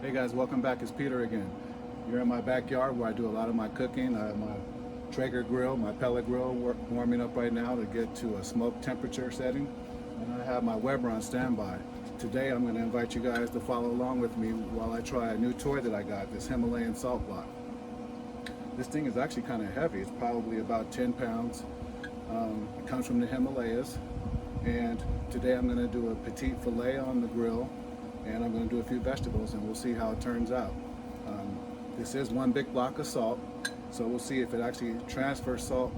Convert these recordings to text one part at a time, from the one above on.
Hey guys, welcome back. It's Peter again. You're in my backyard where I do a lot of my cooking. I have my Traeger grill, my pellet grill warming up right now to get to a smoke temperature setting. And I have my Weber on standby. Today I'm going to invite you guys to follow along with me while I try a new toy that I got, this Himalayan salt block. This thing is actually kind of heavy. It's probably about 10 pounds. It comes from the Himalayas. And today I'm going to do a petite filet on the grill, and I'm going to do a few vegetables, and we'll see how it turns out. This is one big block of salt, so we'll see if it actually transfers salt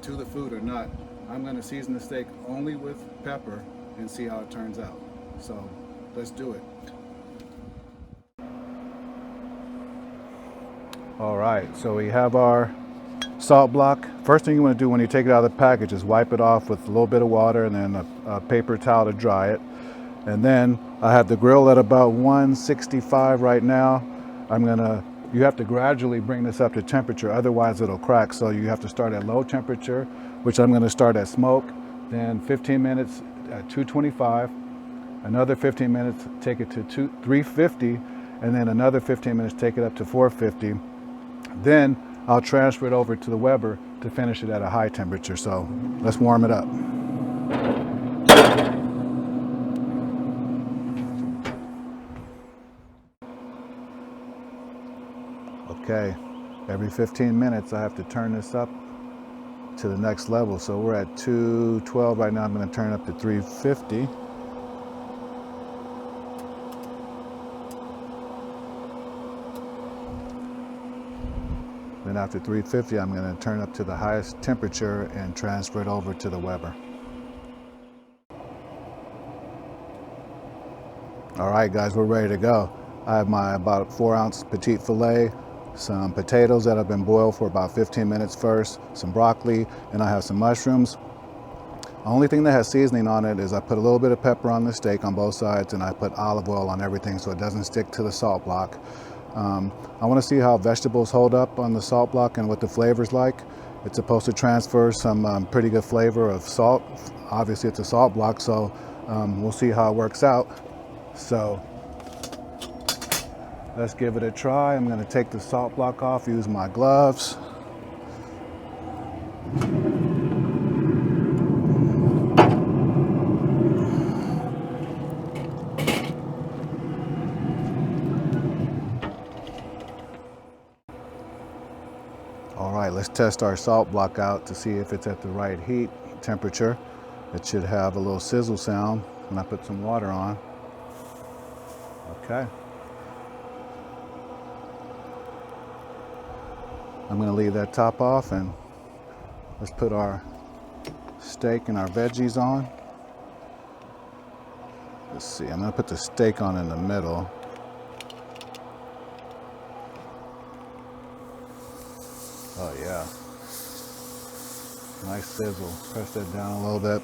to the food or not. I'm going to season the steak only with pepper and see how it turns out. So let's do it. All right, so we have our salt block. First thing you want to do when you take it out of the package is wipe it off with a little bit of water and then a paper towel to dry it. And then I have the grill at about 165 right now. You have to gradually bring this up to temperature, otherwise it'll crack. So you have to start at low temperature, which I'm gonna start at smoke, then 15 minutes at 225, another 15 minutes, take it to 350, and then another 15 minutes, take it up to 450. Then I'll transfer it over to the Weber to finish it at a high temperature. So let's warm it up. Okay, every 15 minutes I have to turn this up to the next level. So we're at 212 right now. I'm going to turn it up to 350. Then after 350, I'm going to turn up to the highest temperature and transfer it over to the Weber. All right, guys, we're ready to go. I have my about 4-ounce petite filet, some potatoes that have been boiled for about 15 minutes first, some broccoli, and I have some mushrooms. The only thing that has seasoning on it is I put a little bit of pepper on the steak on both sides, and I put olive oil on everything so it doesn't stick to the salt block. I want to see how vegetables hold up on the salt block and what the flavor's like. It's supposed to transfer some pretty good flavor of salt. Obviously it's a salt block, so we'll see how it works out. So let's give it a try. I'm going to take the salt block off, use my gloves. All right, let's test our salt block out to see if it's at the right heat temperature. It should have a little sizzle sound when I put some water on. Okay. I'm going to leave that top off and let's put our steak and our veggies on. Let's see, I'm going to put the steak on in the middle. Oh yeah, nice sizzle. Press that down a little bit.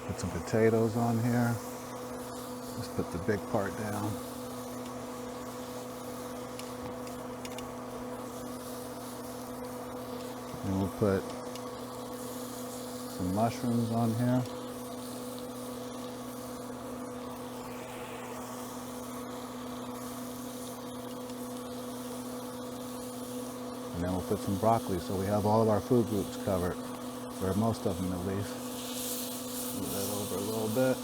Put some potatoes on here. Let's put the big part down. And we'll put some mushrooms on here. And then we'll put some broccoli so we have all of our food groups covered, or most of them at least. Move that over a little bit.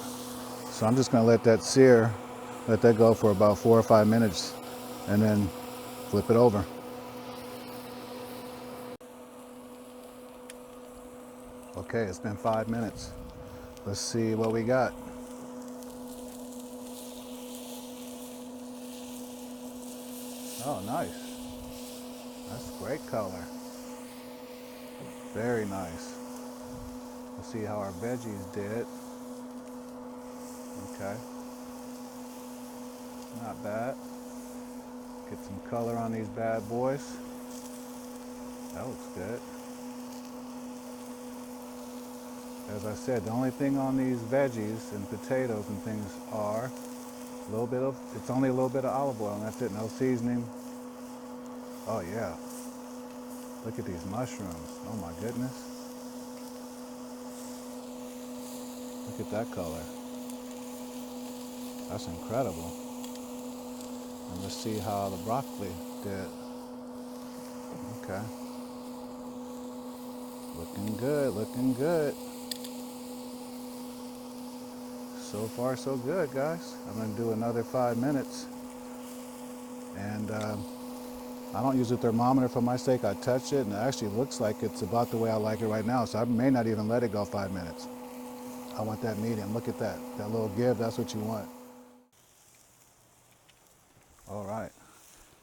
So I'm just going to let that sear, let that go for about 4 or 5 minutes, and then flip it over. Okay, it's been 5 minutes. Let's see what we got. Oh, nice. That's great color. Very nice. We'll see how our veggies did. Okay. Not bad. Get some color on these bad boys. That looks good. As I said, the only thing on these veggies and potatoes and things are a little bit of, it's only a little bit of olive oil and that's it, no seasoning. Oh yeah. Look at these mushrooms. Oh my goodness. Look at that color. That's incredible. And let's see how the broccoli did. Okay. Looking good, looking good. So far, so good, guys. I'm gonna do another 5 minutes. And I don't use a thermometer for my steak. I touch it, and it actually looks like it's about the way I like it right now. So I may not even let it go 5 minutes. I want that medium. Look at that. That little give, that's what you want. All right.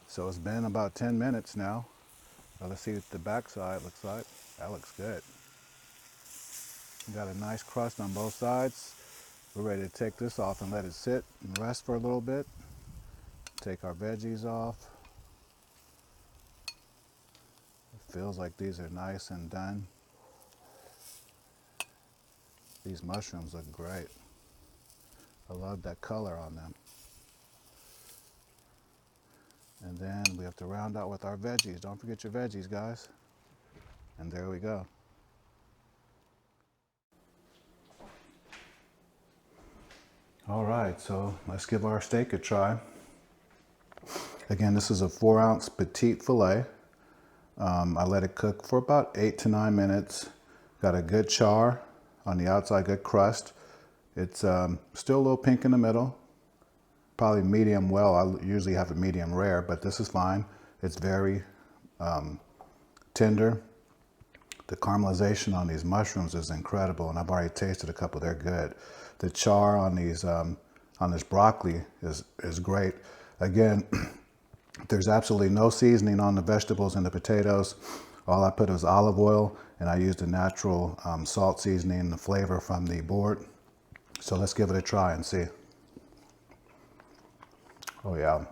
So it's been about 10 minutes now. Let's see what the back side looks like. That looks good. We got a nice crust on both sides. We're ready to take this off and let it sit and rest for a little bit. Take our veggies off. It feels like these are nice and done. These mushrooms look great. I love that color on them. And then we have to round out with our veggies. Don't forget your veggies, guys. And there we go. All right, so let's give our steak a try. Again, this is a 4-ounce petite filet. I let it cook for about 8 to 9 minutes. Got a good char on the outside, good crust. It's still a little pink in the middle. Probably medium well. I usually have a medium rare, but this is fine. It's very tender. The caramelization on these mushrooms is incredible, and I've already tasted a couple. They're good. The char on these on this broccoli is great. Again, there's absolutely no seasoning on the vegetables and the potatoes. All I put was olive oil, and I used a natural salt seasoning, the flavor from the board. So let's give it a try and see. Oh yeah,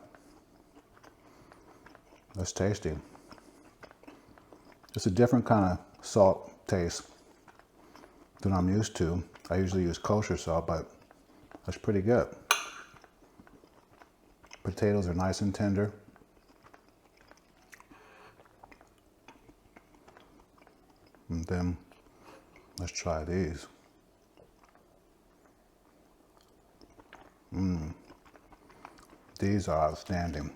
that's tasty. It's a different kind of salt taste than I'm used to. I usually use kosher salt, but that's pretty good. Potatoes are nice and tender. And then let's try these. These are outstanding.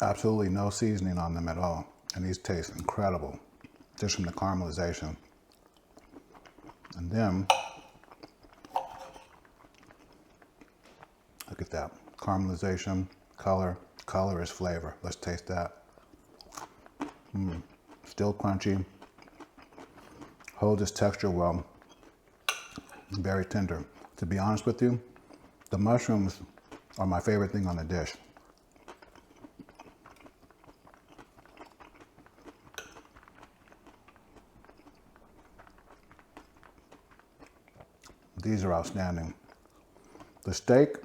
Absolutely no seasoning on them at all. And these taste incredible, just from the caramelization. And then, look at that. Caramelization, color. Color is flavor. Let's taste that. Still crunchy. Hold this texture well. Very tender. To be honest with you, the mushrooms are my favorite thing on the dish. These are outstanding. The steak,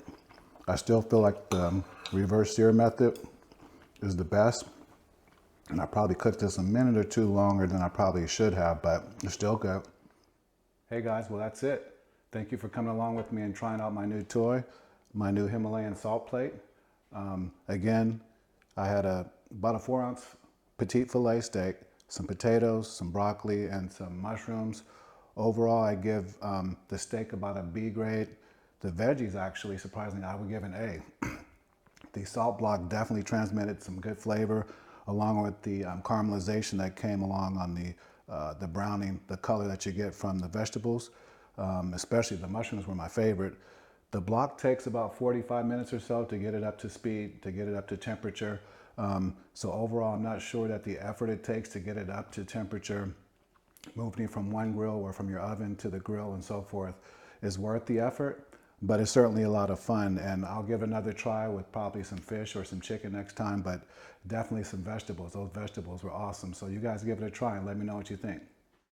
I still feel like the reverse sear method is the best. And I probably cooked this a minute or two longer than I probably should have, but it's still good. Hey guys, well that's it. Thank you for coming along with me and trying out my new toy, my new Himalayan salt plate. Again, I had about a 4-ounce petite filet steak, some potatoes, some broccoli, and some mushrooms. Overall, I give the steak about a B grade. The veggies, actually, surprisingly, I would give an A. The salt block definitely transmitted some good flavor, along with the caramelization that came along on the browning, the color that you get from the vegetables. Especially the mushrooms were my favorite. The block takes about 45 minutes or so to get it up to speed, to get it up to temperature. So overall, I'm not sure that the effort it takes to get it up to temperature, moving from one grill or from your oven to the grill and so forth, is worth the effort. But it's certainly a lot of fun, and I'll give another try with probably some fish or some chicken next time, but definitely some vegetables. Those vegetables were awesome. So you guys give it a try and let me know what you think.